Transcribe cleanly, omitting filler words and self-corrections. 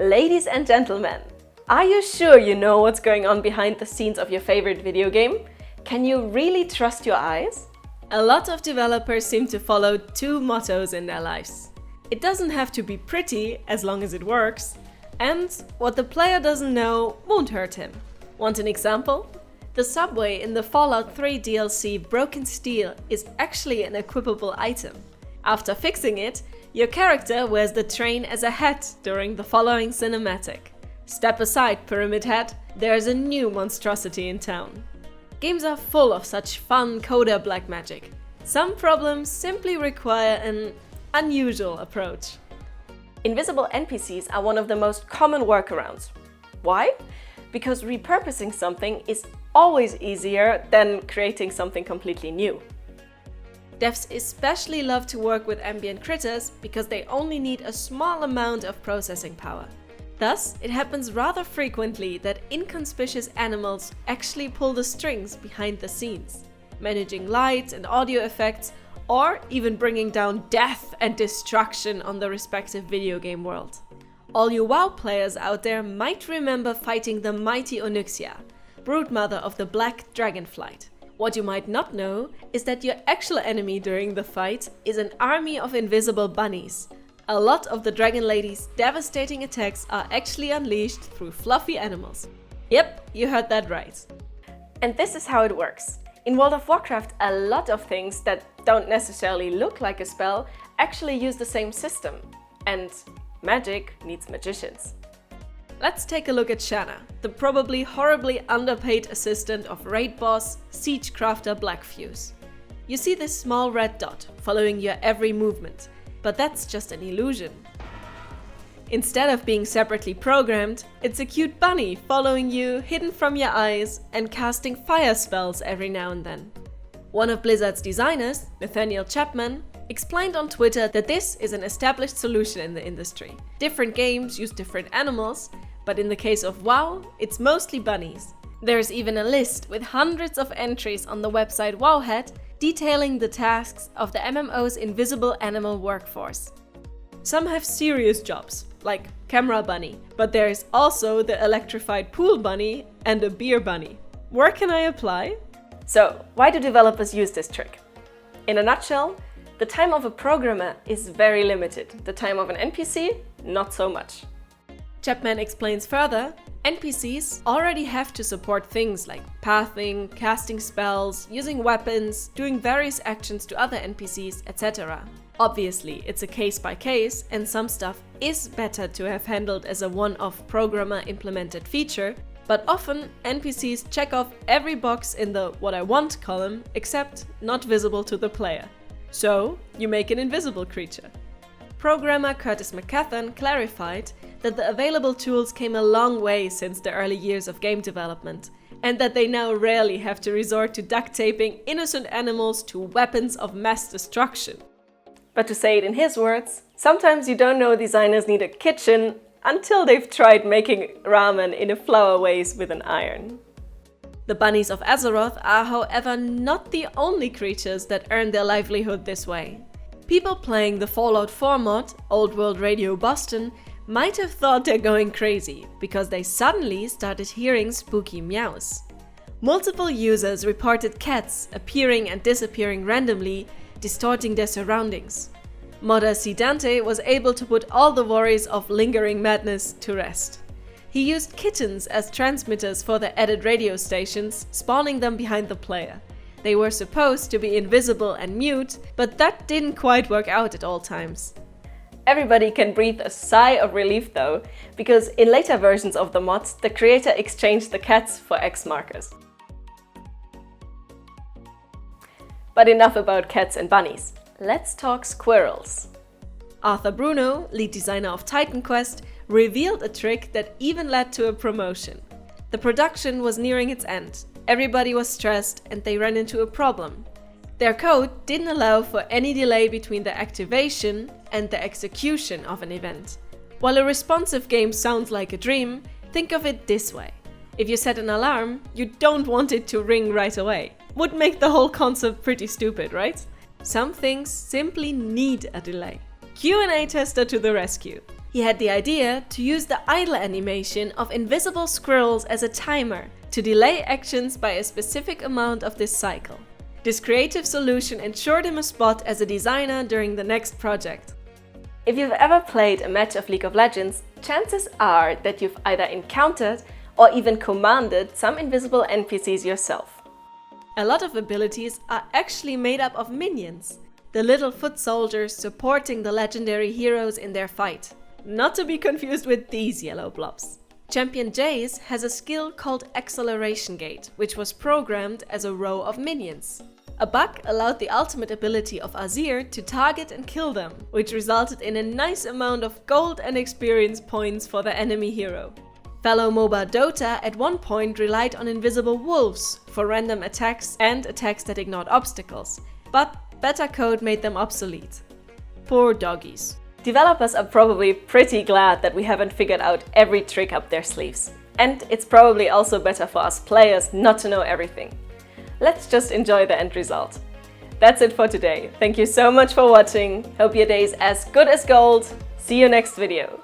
Ladies and gentlemen, are you sure you know what's going on behind the scenes of your favorite video game? Can you really trust your eyes? A lot of developers seem to follow two mottos in their lives. It doesn't have to be pretty as long as it works, and what the player doesn't know won't hurt him. Want an example? The subway in the Fallout 3 DLC Broken Steel is actually an equipable item. After fixing it, your character wears the train as a hat during the following cinematic. Step aside, Pyramid Head, there's a new monstrosity in town. Games are full of such fun coder black magic. Some problems simply require an unusual approach. Invisible NPCs are one of the most common workarounds. Why? Because repurposing something is always easier than creating something completely new. Devs especially love to work with ambient critters because they only need a small amount of processing power. Thus, it happens rather frequently that inconspicuous animals actually pull the strings behind the scenes, managing light and audio effects, or even bringing down death and destruction on the respective video game world. All you WoW players out there might remember fighting the mighty Onyxia, broodmother of the Black Dragonflight. What you might not know is that your actual enemy during the fight is an army of invisible bunnies. A lot of the Dragon Lady's devastating attacks are actually unleashed through fluffy animals. Yep, you heard that right. And this is how it works. In World of Warcraft, a lot of things that don't necessarily look like a spell actually use the same system. And magic needs magicians. Let's take a look at Shanna, the probably horribly underpaid assistant of raid boss, siege crafter Blackfuse. You see this small red dot following your every movement, but that's just an illusion. Instead of being separately programmed, it's a cute bunny following you, hidden from your eyes, and casting fire spells every now and then. One of Blizzard's designers, Nathaniel Chapman, explained on Twitter that this is an established solution in the industry. Different games use different animals, but in the case of WoW, it's mostly bunnies. There's even a list with hundreds of entries on the website Wowhead detailing the tasks of the MMO's invisible animal workforce. Some have serious jobs, like camera bunny, but there is also the electrified pool bunny and a beer bunny. Where can I apply? So, why do developers use this trick? In a nutshell, the time of a programmer is very limited. The time of an NPC, not so much. Chapman explains further, NPCs already have to support things like pathing, casting spells, using weapons, doing various actions to other NPCs, etc. Obviously, it's a case by case, and some stuff is better to have handled as a one-off programmer-implemented feature, but often NPCs check off every box in the what I want column, except not visible to the player. So, you make an invisible creature. Programmer Curtis McCathan clarified that the available tools came a long way since the early years of game development, and that they now rarely have to resort to duct taping innocent animals to weapons of mass destruction. But to say it in his words, sometimes you don't know designers need a kitchen until they've tried making ramen in a flour vase with an iron. The bunnies of Azeroth are, however, not the only creatures that earn their livelihood this way. People playing the Fallout 4 mod, Old World Radio Boston, might have thought they're going crazy because they suddenly started hearing spooky meows. Multiple users reported cats appearing and disappearing randomly, distorting their surroundings. Modder C. Dante was able to put all the worries of lingering madness to rest. He used kittens as transmitters for the added radio stations, spawning them behind the player. They were supposed to be invisible and mute, but that didn't quite work out at all times. Everybody can breathe a sigh of relief though, because in later versions of the mods, the creator exchanged the cats for X markers. But enough about cats and bunnies. Let's talk squirrels. Arthur Bruno, lead designer of Titan Quest, revealed a trick that even led to a promotion. The production was nearing its end. Everybody was stressed and they ran into a problem. Their code didn't allow for any delay between the activation and the execution of an event. While a responsive game sounds like a dream, think of it this way. If you set an alarm, you don't want it to ring right away. Would make the whole concept pretty stupid, right? Some things simply need a delay. Q&A tester to the rescue. He had the idea to use the idle animation of invisible squirrels as a timer to delay actions by a specific amount of this cycle. This creative solution ensured him a spot as a designer during the next project. If you've ever played a match of League of Legends, chances are that you've either encountered or even commanded some invisible NPCs yourself. A lot of abilities are actually made up of minions, the little foot soldiers supporting the legendary heroes in their fight. Not to be confused with these yellow blobs. Champion Jace has a skill called Acceleration Gate, which was programmed as a row of minions. A bug allowed the ultimate ability of Azir to target and kill them, which resulted in a nice amount of gold and experience points for the enemy hero. Fellow MOBA Dota at one point relied on invisible wolves for random attacks and attacks that ignored obstacles, but beta code made them obsolete. Poor doggies. Developers are probably pretty glad that we haven't figured out every trick up their sleeves. And it's probably also better for us players not to know everything. Let's just enjoy the end result. That's it for today. Thank you so much for watching. Hope your day is as good as gold. See you next video.